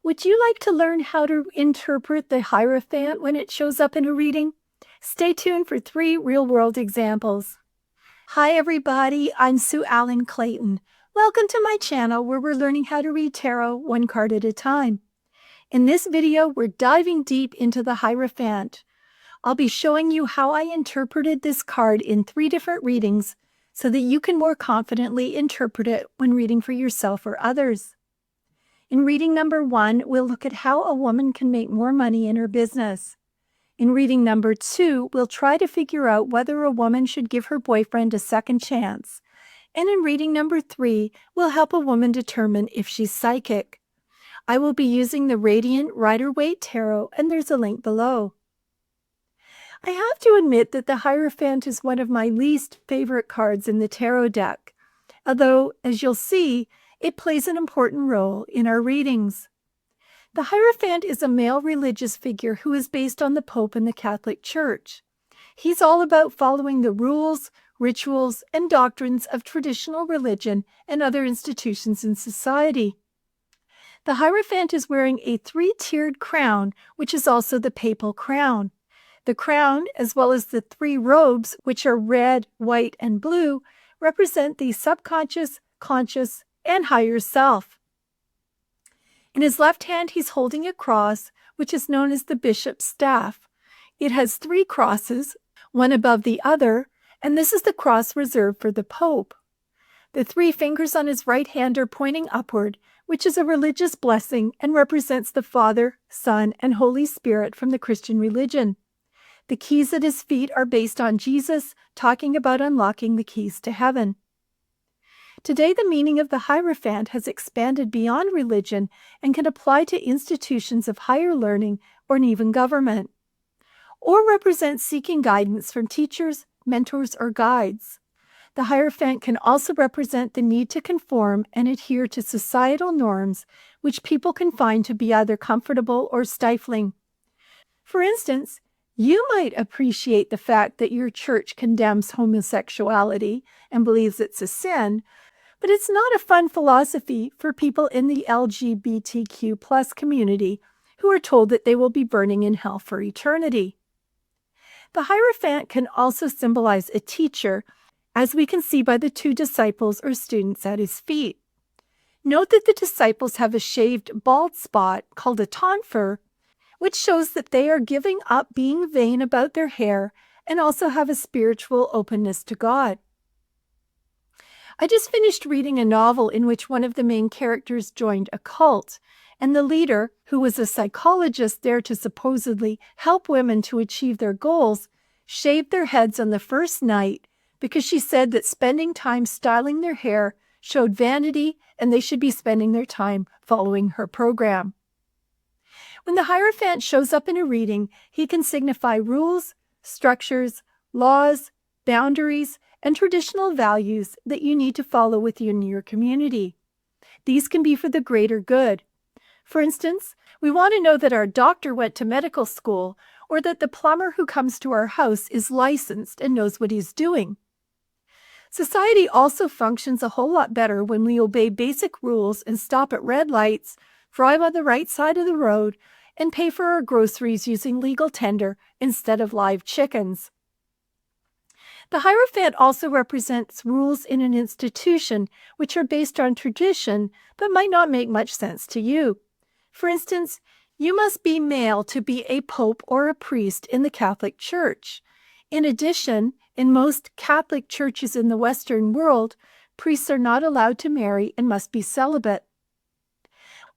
Would you like to learn how to interpret the Hierophant when it shows up in a reading? Stay tuned for 3 real-world examples. Hi everybody, I'm Sue Allen Clayton. Welcome to my channel where we're learning how to read tarot one card at a time. In this video, we're diving deep into the Hierophant. I'll be showing you how I interpreted this card in 3 different readings so that you can more confidently interpret it when reading for yourself or others. In reading number 1, we'll look at how a woman can make more money in her business. In reading number 2, we'll try to figure out whether a woman should give her boyfriend a second chance. And in reading number 3, we'll help a woman determine if she's psychic. I will be using the Radiant Rider-Waite Tarot, and there's a link below. I have to admit that the Hierophant is one of my least favorite cards in the tarot deck, although, as you'll see, it plays an important role in our readings. The Hierophant is a male religious figure who is based on the Pope and the Catholic Church. He's all about following the rules, rituals, and doctrines of traditional religion and other institutions in society. The Hierophant is wearing a 3-tiered crown, which is also the papal crown. The crown, as well as the 3 robes, which are red, white, and blue, represent the subconscious, conscious, and higher self. In his left hand, he's holding a cross, which is known as the bishop's staff. It has 3 crosses, one above the other, and this is the cross reserved for the Pope. The 3 fingers on his right hand are pointing upward, which is a religious blessing and represents the Father, Son, and Holy Spirit from the Christian religion. The keys at his feet are based on Jesus, talking about unlocking the keys to heaven. Today, the meaning of the Hierophant has expanded beyond religion and can apply to institutions of higher learning or even government, or represent seeking guidance from teachers, mentors, or guides. The Hierophant can also represent the need to conform and adhere to societal norms, which people can find to be either comfortable or stifling. For instance, you might appreciate the fact that your church condemns homosexuality and believes it's a sin, but it's not a fun philosophy for people in the LGBTQ+ community who are told that they will be burning in hell for eternity. The Hierophant can also symbolize a teacher, as we can see by the 2 disciples or students at his feet. Note that the disciples have a shaved bald spot called a tonsure, which shows that they are giving up being vain about their hair and also have a spiritual openness to God. I just finished reading a novel in which one of the main characters joined a cult, and the leader, who was a psychologist there to supposedly help women to achieve their goals, shaved their heads on the first night because she said that spending time styling their hair showed vanity and they should be spending their time following her program. When the Hierophant shows up in a reading, he can signify rules, structures, laws, boundaries, and traditional values that you need to follow within your community. These can be for the greater good. For instance, we want to know that our doctor went to medical school or that the plumber who comes to our house is licensed and knows what he's doing. Society also functions a whole lot better when we obey basic rules and stop at red lights, drive on the right side of the road, and pay for our groceries using legal tender instead of live chickens. The Hierophant also represents rules in an institution which are based on tradition but might not make much sense to you. For instance, you must be male to be a pope or a priest in the Catholic Church. In addition, in most Catholic churches in the Western world, priests are not allowed to marry and must be celibate.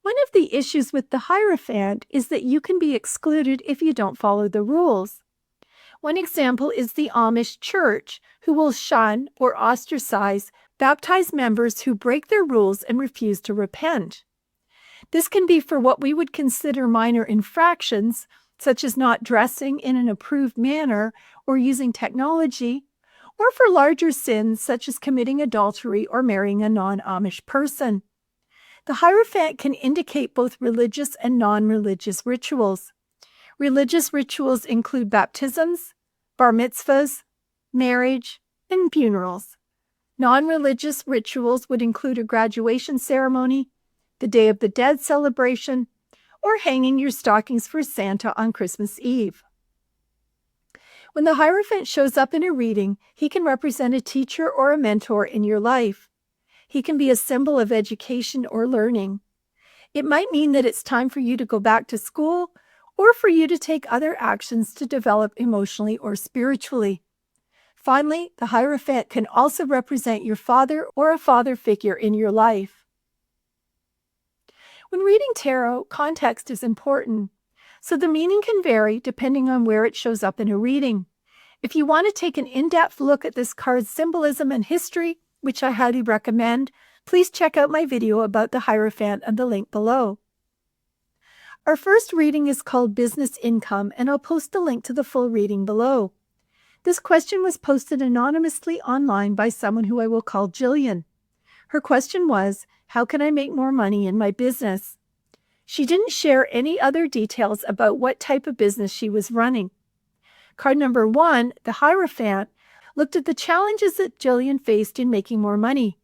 One of the issues with the Hierophant is that you can be excluded if you don't follow the rules. One example is the Amish church, who will shun or ostracize baptized members who break their rules and refuse to repent. This can be for what we would consider minor infractions, such as not dressing in an approved manner or using technology, or for larger sins such as committing adultery or marrying a non-Amish person. The Hierophant can indicate both religious and non-religious rituals. Religious rituals include baptisms, bar mitzvahs, marriage, and funerals. Non-religious rituals would include a graduation ceremony, the Day of the Dead celebration, or hanging your stockings for Santa on Christmas Eve. When the Hierophant shows up in a reading, he can represent a teacher or a mentor in your life. He can be a symbol of education or learning. It might mean that it's time for you to go back to school or for you to take other actions to develop emotionally or spiritually. Finally, the Hierophant can also represent your father or a father figure in your life. When reading tarot, context is important, so the meaning can vary depending on where it shows up in a reading. If you want to take an in-depth look at this card's symbolism and history, which I highly recommend, please check out my video about the Hierophant and the link below. Our first reading is called Business Income, and I'll post the link to the full reading below. This question was posted anonymously online by someone who I will call Jillian. Her question was, how can I make more money in my business? She didn't share any other details about what type of business she was running. Card number 1, the Hierophant, looked at the challenges that Jillian faced in making more money.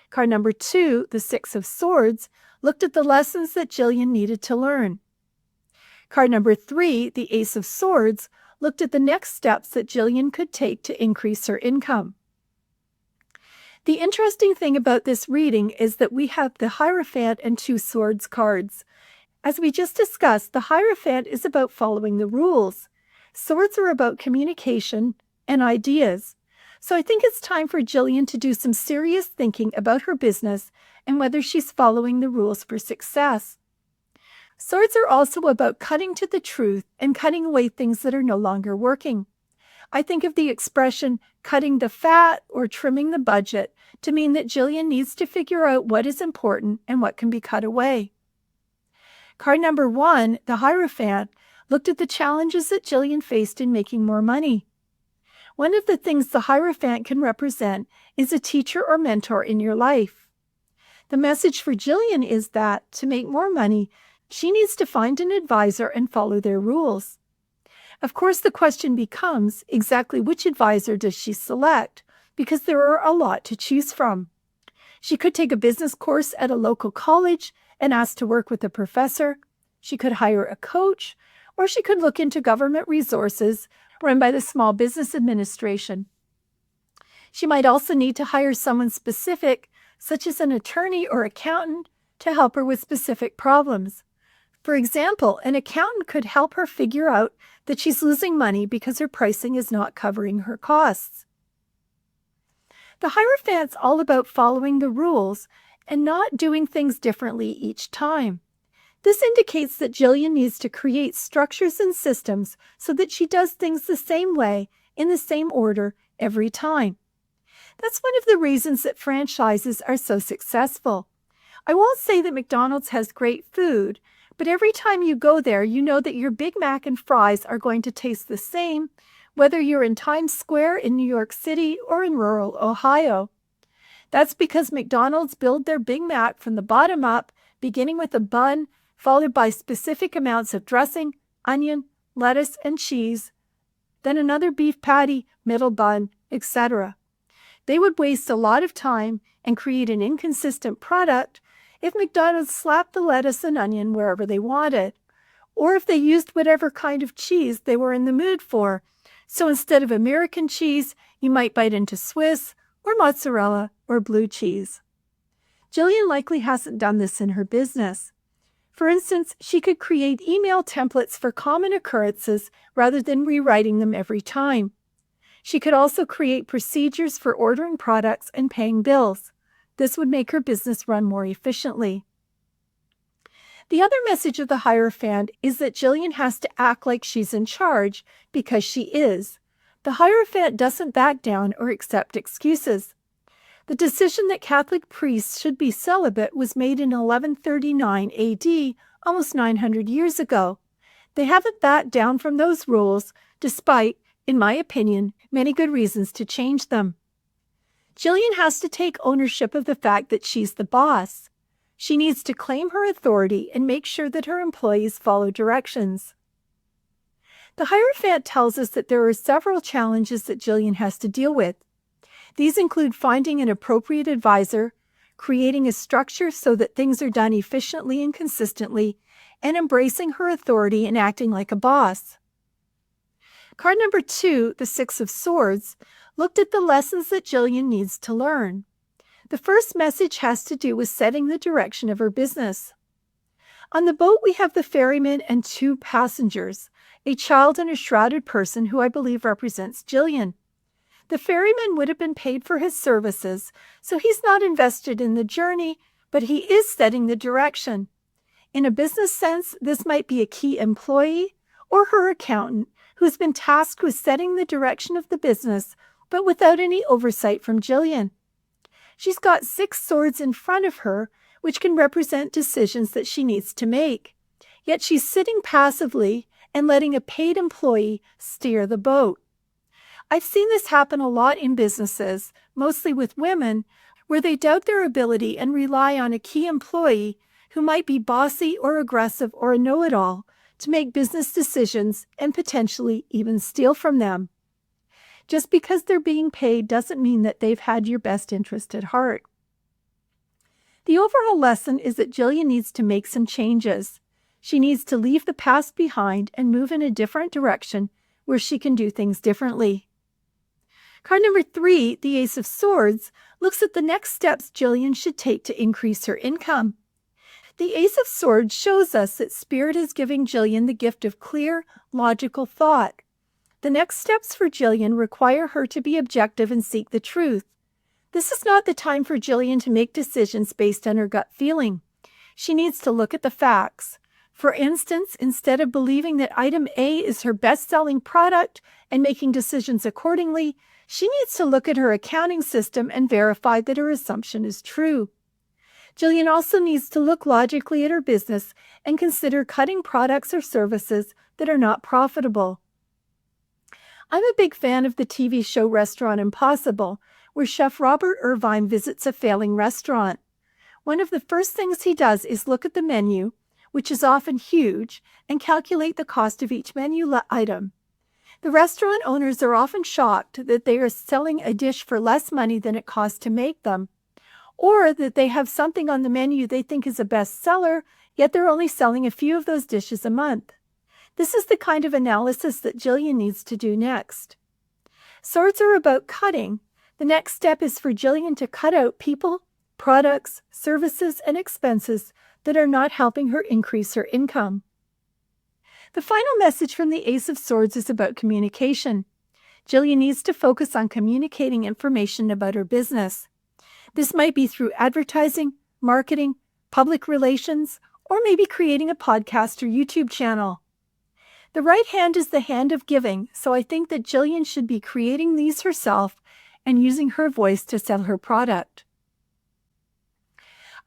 Card number 2, the Six of Swords, looked at the lessons that Jillian needed to learn. Card number 3, the Ace of Swords, looked at the next steps that Jillian could take to increase her income. The interesting thing about this reading is that we have the Hierophant and Two Swords cards. As we just discussed, the Hierophant is about following the rules. Swords are about communication and ideas. So I think it's time for Jillian to do some serious thinking about her business and whether she's following the rules for success. Swords are also about cutting to the truth and cutting away things that are no longer working. I think of the expression cutting the fat or trimming the budget to mean that Jillian needs to figure out what is important and what can be cut away. Card number 1, the Hierophant, looked at the challenges that Jillian faced in making more money. One of the things the Hierophant can represent is a teacher or mentor in your life. The message for Jillian is that, to make more money, she needs to find an advisor and follow their rules. Of course, the question becomes, exactly which advisor does she select? Because there are a lot to choose from. She could take a business course at a local college and ask to work with a professor. She could hire a coach, or she could look into government resources run by the Small Business Administration. She might also need to hire someone specific, such as an attorney or accountant, to help her with specific problems. For example, an accountant could help her figure out that she's losing money because her pricing is not covering her costs. The Hierophant's all about following the rules and not doing things differently each time. This indicates that Jillian needs to create structures and systems so that she does things the same way, in the same order, every time. That's one of the reasons that franchises are so successful. I won't say that McDonald's has great food, but every time you go there, you know that your Big Mac and fries are going to taste the same, whether you're in Times Square in New York City or in rural Ohio. That's because McDonald's build their Big Mac from the bottom up, beginning with a bun, followed by specific amounts of dressing, onion, lettuce, and cheese, then another beef patty, middle bun, etc. They would waste a lot of time and create an inconsistent product if McDonald's slapped the lettuce and onion wherever they wanted, or if they used whatever kind of cheese they were in the mood for. So instead of American cheese, you might bite into Swiss or mozzarella or blue cheese. Jillian likely hasn't done this in her business. For instance, she could create email templates for common occurrences rather than rewriting them every time. She could also create procedures for ordering products and paying bills. This would make her business run more efficiently. The other message of the Hierophant is that Jillian has to act like she's in charge, because she is. The Hierophant doesn't back down or accept excuses. The decision that Catholic priests should be celibate was made in 1139 AD, almost 900 years ago. They haven't backed down from those rules, despite, in my opinion, many good reasons to change them. Jillian has to take ownership of the fact that she's the boss. She needs to claim her authority and make sure that her employees follow directions. The Hierophant tells us that there are several challenges that Jillian has to deal with. These include finding an appropriate advisor, creating a structure so that things are done efficiently and consistently, and embracing her authority and acting like a boss. Card number 2, the Six of Swords, looked at the lessons that Jillian needs to learn. The first message has to do with setting the direction of her business. On the boat, we have the ferryman and 2 passengers, a child and a shrouded person who I believe represents Jillian. The ferryman would have been paid for his services, so he's not invested in the journey, but he is setting the direction. In a business sense, this might be a key employee or her accountant who's been tasked with setting the direction of the business, but without any oversight from Jillian. She's got 6 swords in front of her, which can represent decisions that she needs to make. Yet she's sitting passively and letting a paid employee steer the boat. I've seen this happen a lot in businesses, mostly with women, where they doubt their ability and rely on a key employee who might be bossy or aggressive or a know-it-all to make business decisions and potentially even steal from them. Just because they're being paid doesn't mean that they've had your best interest at heart. The overall lesson is that Jillian needs to make some changes. She needs to leave the past behind and move in a different direction where she can do things differently. Card number 3, the Ace of Swords, looks at the next steps Jillian should take to increase her income. The Ace of Swords shows us that Spirit is giving Jillian the gift of clear, logical thought. The next steps for Jillian require her to be objective and seek the truth. This is not the time for Jillian to make decisions based on her gut feeling. She needs to look at the facts. For instance, instead of believing that item A is her best-selling product and making decisions accordingly, she needs to look at her accounting system and verify that her assumption is true. Jillian also needs to look logically at her business and consider cutting products or services that are not profitable. I'm a big fan of the TV show Restaurant Impossible, where Chef Robert Irvine visits a failing restaurant. One of the first things he does is look at the menu, which is often huge, and calculate the cost of each menu item. The restaurant owners are often shocked that they are selling a dish for less money than it costs to make them, or that they have something on the menu they think is a bestseller, yet they're only selling a few of those dishes a month. This is the kind of analysis that Jillian needs to do next. Swords are about cutting. The next step is for Jillian to cut out people, products, services, and expenses that are not helping her increase her income. The final message from the Ace of Swords is about communication. Jillian needs to focus on communicating information about her business. This might be through advertising, marketing, public relations, or maybe creating a podcast or YouTube channel. The right hand is the hand of giving, so I think that Jillian should be creating these herself and using her voice to sell her product.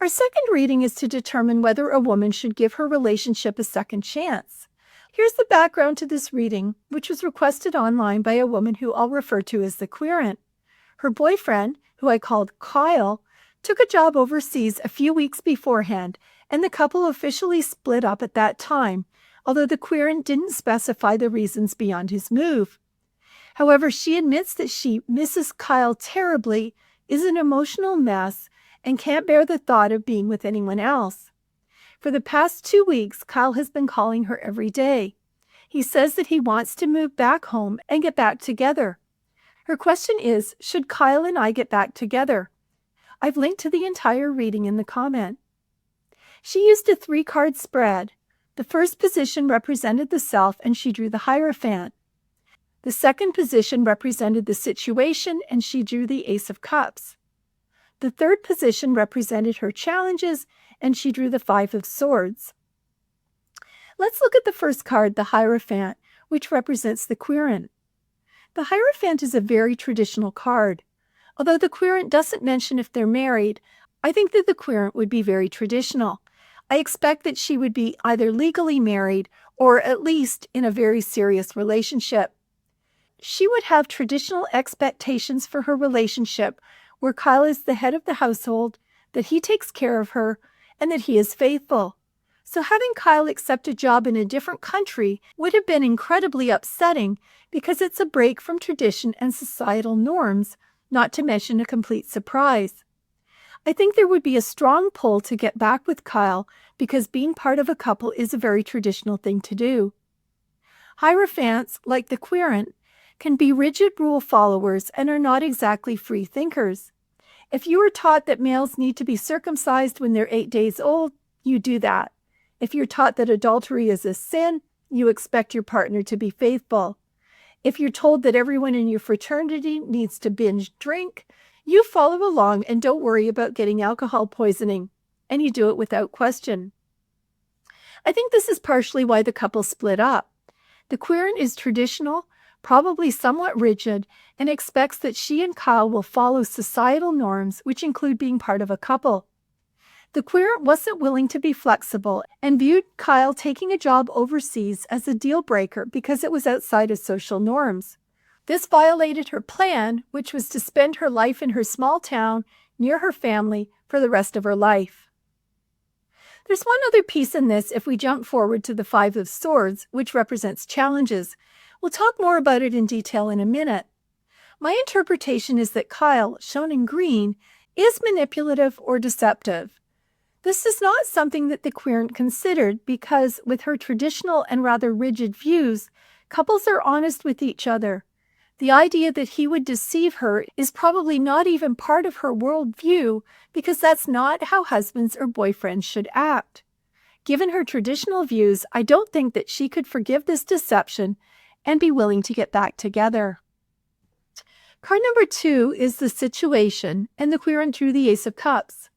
Our second reading is to determine whether a woman should give her relationship a second chance. Here's the background to this reading, which was requested online by a woman who I'll refer to as the querent. Her boyfriend, who I called Kyle, took a job overseas a few weeks beforehand, and the couple officially split up at that time, although the querent didn't specify the reasons beyond his move. However, she admits that she misses Kyle terribly, is an emotional mess, and can't bear the thought of being with anyone else. For the past 2 weeks, Kyle has been calling her every day. He says that he wants to move back home and get back together. Her question is, should Kyle and I get back together? I've linked to the entire reading in the comment. She used a 3-card spread. The first position represented the self, and she drew the Hierophant. The second position represented the situation, and she drew the Ace of Cups. The third position represented her challenges, and she drew the 5 of Swords. Let's look at the first card, the Hierophant, which represents the querent. The Hierophant is a very traditional card. Although the querent doesn't mention if they're married, I think that the querent would be very traditional. I expect that she would be either legally married or at least in a very serious relationship. She would have traditional expectations for her relationship where Kyle is the head of the household, that he takes care of her, and that he is faithful. So having Kyle accept a job in a different country would have been incredibly upsetting because it's a break from tradition and societal norms, not to mention a complete surprise. I think there would be a strong pull to get back with Kyle because being part of a couple is a very traditional thing to do. Hierophants, like the querent, can be rigid rule followers and are not exactly free thinkers. If you are taught that males need to be circumcised when they're 8 days old, you do that. If you're taught that adultery is a sin, you expect your partner to be faithful. If you're told that everyone in your fraternity needs to binge drink, you follow along and don't worry about getting alcohol poisoning, and you do it without question. I think this is partially why the couple split up. The querent is traditional, probably somewhat rigid, and expects that she and Kyle will follow societal norms, which include being part of a couple. The querent wasn't willing to be flexible and viewed Kyle taking a job overseas as a deal breaker because it was outside of social norms. This violated her plan, which was to spend her life in her small town near her family for the rest of her life. There's one other piece in this if we jump forward to the Five of Swords, which represents challenges. We'll talk more about it in detail in a minute. My interpretation is that Kyle, shown in green, is manipulative or deceptive. This is not something that the querent considered because, with her traditional and rather rigid views, couples are honest with each other. The idea that he would deceive her is probably not even part of her worldview because that's not how husbands or boyfriends should act. Given her traditional views, I don't think that she could forgive this deception and be willing to get back together. Card number 2 is the situation, and the querent drew the Ace of Cups.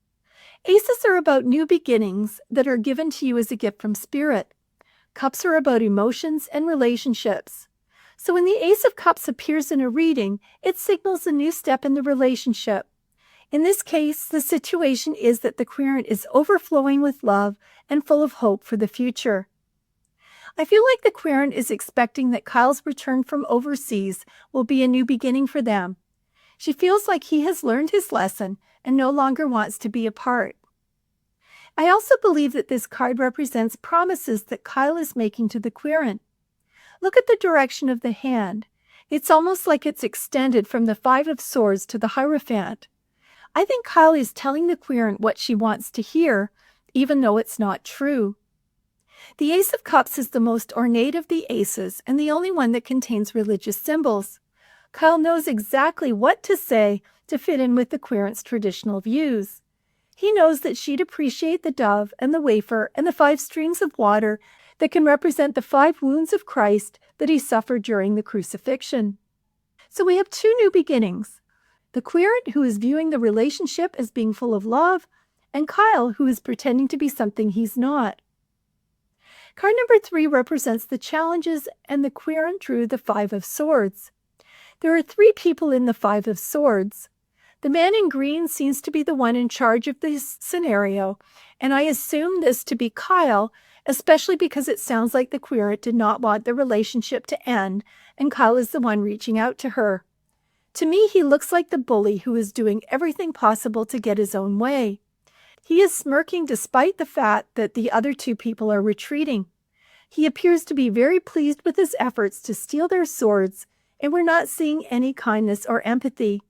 Aces are about new beginnings that are given to you as a gift from Spirit. Cups are about emotions and relationships. So when the Ace of Cups appears in a reading, it signals a new step in the relationship. In this case, the situation is that the querent is overflowing with love and full of hope for the future. I feel like the querent is expecting that Kyle's return from overseas will be a new beginning for them. She feels like he has learned his lesson and no longer wants to be apart. I also believe that this card represents promises that Kyle is making to the querent. Look at the direction of the hand. It's almost like it's extended from the Five of Swords to the Hierophant. I think Kyle is telling the querent what she wants to hear, even though it's not true. The Ace of Cups is the most ornate of the aces and the only one that contains religious symbols. Kyle knows exactly what to say to fit in with the querent's traditional views. He knows that she'd appreciate the dove and the wafer and the 5 streams of water that can represent the 5 wounds of Christ that he suffered during the crucifixion. So we have 2 new beginnings. The querent, who is viewing the relationship as being full of love, and Kyle, who is pretending to be something he's not. Card number 3 represents the challenges, and the querent drew the 5 of Swords. There are 3 people in the 5 of Swords. The man in green seems to be the one in charge of this scenario, and I assume this to be Kyle, especially because it sounds like the querent did not want the relationship to end, and Kyle is the one reaching out to her. To me, he looks like the bully who is doing everything possible to get his own way. He is smirking despite the fact that the other 2 people are retreating. He appears to be very pleased with his efforts to steal their swords, and we're not seeing any kindness or empathy.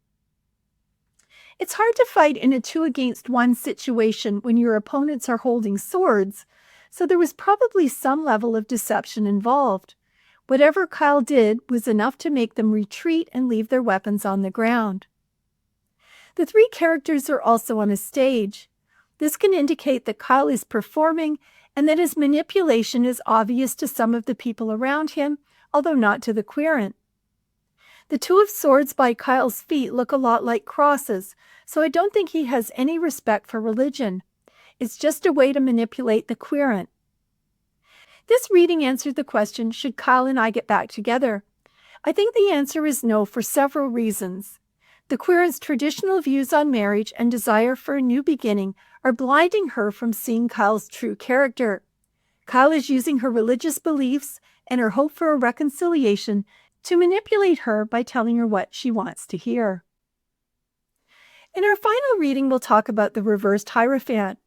It's hard to fight in a 2-against-1 situation when your opponents are holding swords, so there was probably some level of deception involved. Whatever Kyle did was enough to make them retreat and leave their weapons on the ground. The 3 characters are also on a stage. This can indicate that Kyle is performing and that his manipulation is obvious to some of the people around him, although not to the querent. The 2 of Swords by Kyle's feet look a lot like crosses, so I don't think he has any respect for religion. It's just a way to manipulate the querent. This reading answered the question, should Kyle and I get back together? I think the answer is no for several reasons. The querent's traditional views on marriage and desire for a new beginning are blinding her from seeing Kyle's true character. Kyle is using her religious beliefs and her hope for a reconciliation to manipulate her by telling her what she wants to hear. In our final reading, we'll talk about the reversed Hierophant.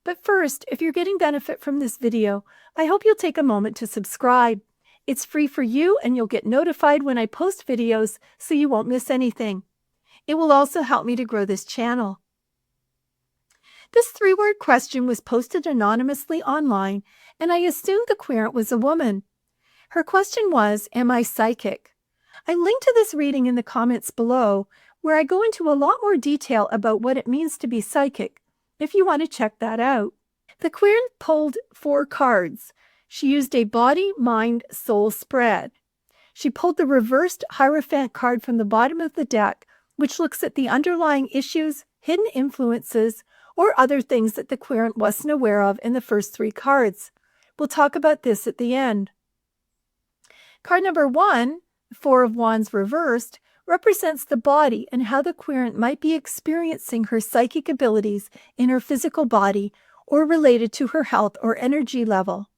But first, if you're getting benefit from this video, I hope you'll take a moment to subscribe. It's free for you and you'll get notified when I post videos so you won't miss anything. It will also help me to grow this channel. This three-word question was posted anonymously online, and I assumed the querent was a woman. Her question was, am I psychic? I linked to this reading in the comments below, where I go into a lot more detail about what it means to be psychic, if you want to check that out. The querent pulled 4 cards. She used a body, mind, soul spread. She pulled the reversed Hierophant card from the bottom of the deck, which looks at the underlying issues, hidden influences, or other things that the querent wasn't aware of in the first 3 cards. We'll talk about this at the end. Card number 1, the 4 of Wands reversed, represents the body and how the querent might be experiencing her psychic abilities in her physical body or related to her health or energy level.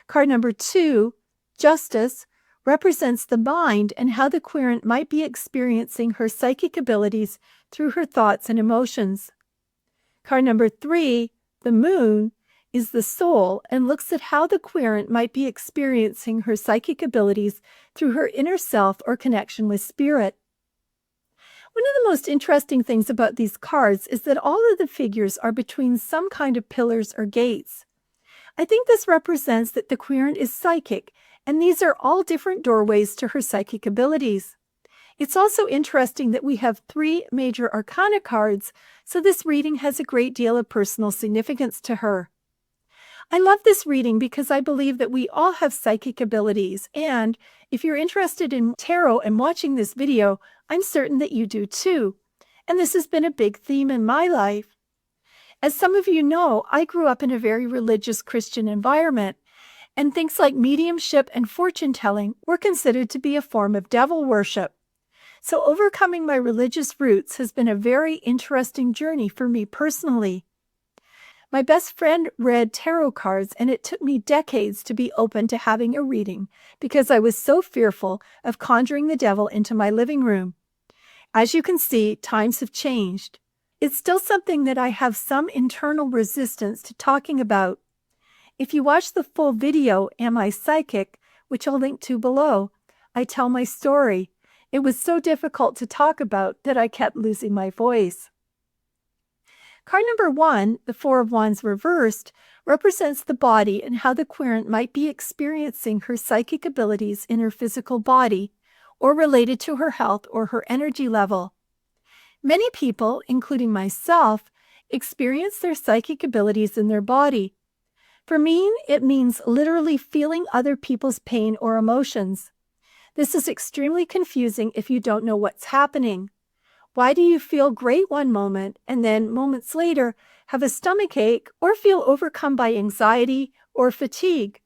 Card number 2, Justice, represents the mind and how the querent might be experiencing her psychic abilities through her thoughts and emotions. Card number 3, the Moon, is the soul and looks at how the querent might be experiencing her psychic abilities through her inner self or connection with spirit. One of the most interesting things about these cards is that all of the figures are between some kind of pillars or gates. I think this represents that the querent is psychic, and these are all different doorways to her psychic abilities. It's also interesting that we have 3 major arcana cards, so this reading has a great deal of personal significance to her. I love this reading because I believe that we all have psychic abilities, and if you're interested in tarot and watching this video, I'm certain that you do too. And this has been a big theme in my life. As some of you know, I grew up in a very religious Christian environment, and things like mediumship and fortune-telling were considered to be a form of devil worship. So overcoming my religious roots has been a very interesting journey for me personally. My best friend read tarot cards, and it took me decades to be open to having a reading because I was so fearful of conjuring the devil into my living room. As you can see, times have changed. It's still something that I have some internal resistance to talking about. If you watch the full video, Am I Psychic?, which I'll link to below, I tell my story. It was so difficult to talk about that I kept losing my voice. Card number 1, the 4 of Wands reversed, represents the body and how the querent might be experiencing her psychic abilities in her physical body or related to her health or her energy level. Many people, including myself, experience their psychic abilities in their body. For me, it means literally feeling other people's pain or emotions. This is extremely confusing if you don't know what's happening. Why do you feel great one moment and then moments later have a stomach ache or feel overcome by anxiety or fatigue?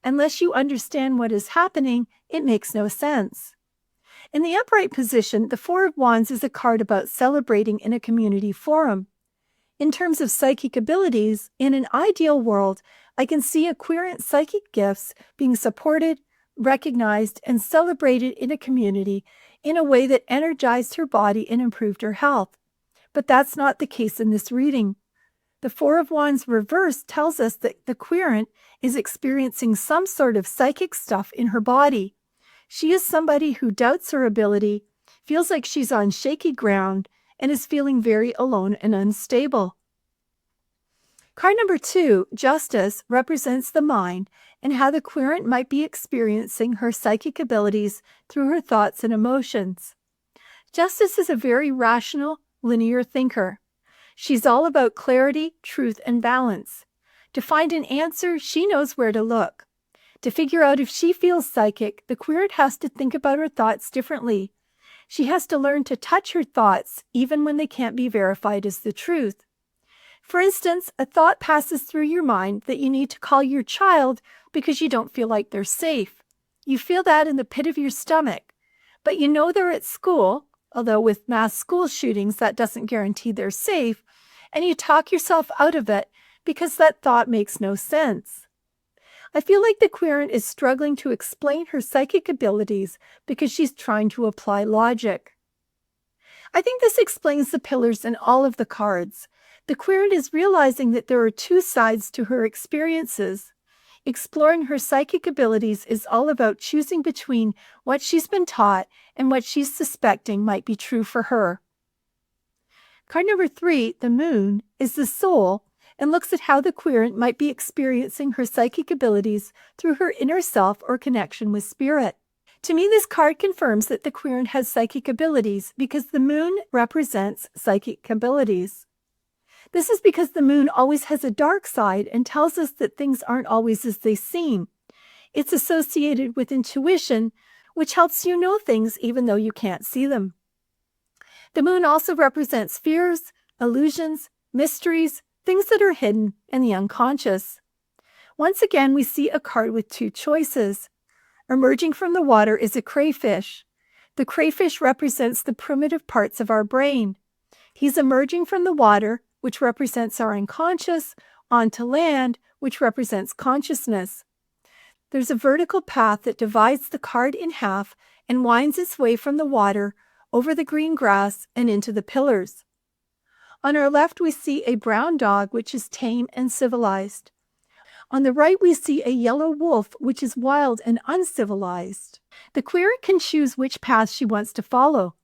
Unless you understand what is happening, it makes no sense. In the upright position, the 4 of Wands is a card about celebrating in a community forum. In terms of psychic abilities, in an ideal world, I can see a querent psychic gifts being supported, recognized, and celebrated in a community in a way that energized her body and improved her health. But that's not the case in this reading. The 4 of Wands reversed tells us that the querent is experiencing some sort of psychic stuff in her body. She is somebody who doubts her ability, feels like she's on shaky ground, and is feeling very alone and unstable. Card number 2, Justice, represents the mind and how the querent might be experiencing her psychic abilities through her thoughts and emotions. Justice is a very rational, linear thinker. She's all about clarity, truth, and balance. To find an answer, she knows where to look. To figure out if she feels psychic, the querent has to think about her thoughts differently. She has to learn to touch her thoughts, even when they can't be verified as the truth. For instance, a thought passes through your mind that you need to call your child because you don't feel like they're safe. You feel that in the pit of your stomach, but you know they're at school, although with mass school shootings that doesn't guarantee they're safe, and you talk yourself out of it because that thought makes no sense. I feel like the querent is struggling to explain her psychic abilities because she's trying to apply logic. I think this explains the pillars in all of the cards. The querent is realizing that there are 2 sides to her experiences. Exploring her psychic abilities is all about choosing between what she's been taught and what she's suspecting might be true for her. Card number 3, the Moon, is the soul and looks at how the querent might be experiencing her psychic abilities through her inner self or connection with spirit. To me, this card confirms that the querent has psychic abilities because the moon represents psychic abilities. This is because the moon always has a dark side and tells us that things aren't always as they seem. It's associated with intuition, which helps you know things even though you can't see them. The moon also represents fears, illusions, mysteries, things that are hidden, and the unconscious. Once again, we see a card with 2 choices. Emerging from the water is a crayfish. The crayfish represents the primitive parts of our brain. He's emerging from the water, which represents our unconscious, onto land, which represents consciousness. There's a vertical path that divides the card in half and winds its way from the water over the green grass and into the pillars. On our left, we see a brown dog, which is tame and civilized. On the right, we see a yellow wolf, which is wild and uncivilized. The querent can choose which path she wants to follow.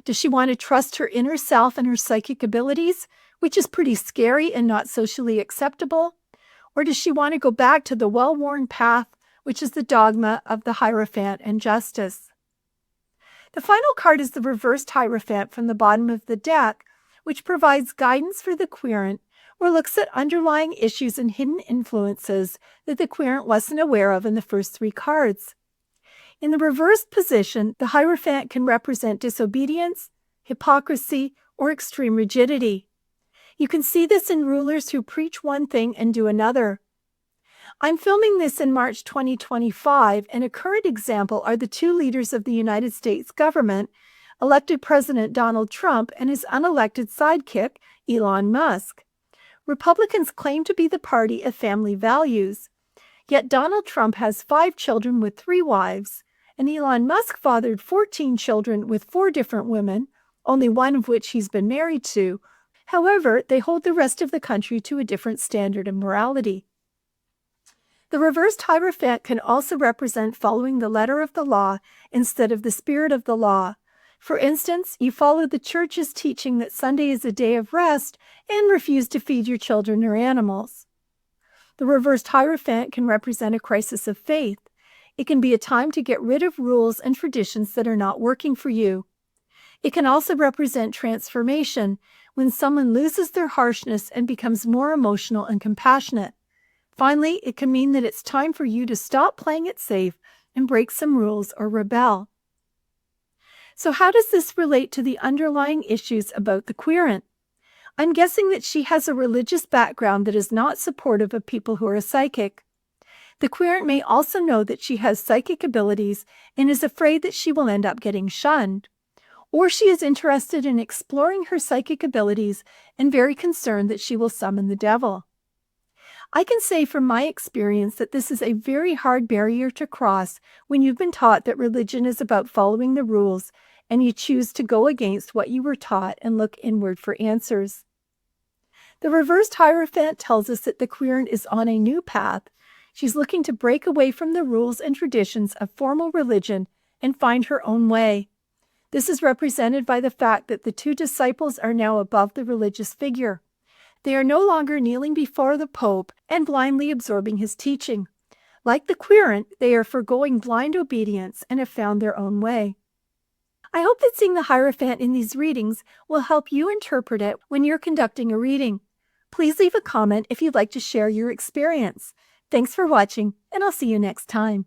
Does she want to trust her inner self and her psychic abilities, which is pretty scary and not socially acceptable? Or does she want to go back to the well-worn path, which is the dogma of the Hierophant and justice? The final card is the reversed Hierophant from the bottom of the deck, which provides guidance for the querent or looks at underlying issues and hidden influences that the querent wasn't aware of in the first 3 cards. In the reversed position, the Hierophant can represent disobedience, hypocrisy, or extreme rigidity. You can see this in rulers who preach one thing and do another. I'm filming this in March 2025, and a current example are the 2 leaders of the United States government, elected President Donald Trump and his unelected sidekick, Elon Musk. Republicans claim to be the party of family values, yet Donald Trump has 5 children with 3 wives, and Elon Musk fathered 14 children with 4 different women, only one of which he's been married to. However, they hold the rest of the country to a different standard of morality. The reversed Hierophant can also represent following the letter of the law instead of the spirit of the law. For instance, you follow the church's teaching that Sunday is a day of rest and refuse to feed your children or animals. The reversed Hierophant can represent a crisis of faith. It can be a time to get rid of rules and traditions that are not working for you. It can also represent transformation, when someone loses their harshness and becomes more emotional and compassionate. Finally, it can mean that it's time for you to stop playing it safe and break some rules or rebel. So how does this relate to the underlying issues about the querent? I'm guessing that she has a religious background that is not supportive of people who are psychic. The querent may also know that she has psychic abilities and is afraid that she will end up getting shunned. Or she is interested in exploring her psychic abilities and very concerned that she will summon the devil. I can say from my experience that this is a very hard barrier to cross when you've been taught that religion is about following the rules and you choose to go against what you were taught and look inward for answers. The reversed Hierophant tells us that the querent is on a new path. She's looking to break away from the rules and traditions of formal religion and find her own way. This is represented by the fact that the 2 disciples are now above the religious figure. They are no longer kneeling before the Pope and blindly absorbing his teaching. Like the querent, they are forgoing blind obedience and have found their own way. I hope that seeing the Hierophant in these readings will help you interpret it when you're conducting a reading. Please leave a comment if you'd like to share your experience. Thanks for watching, and I'll see you next time.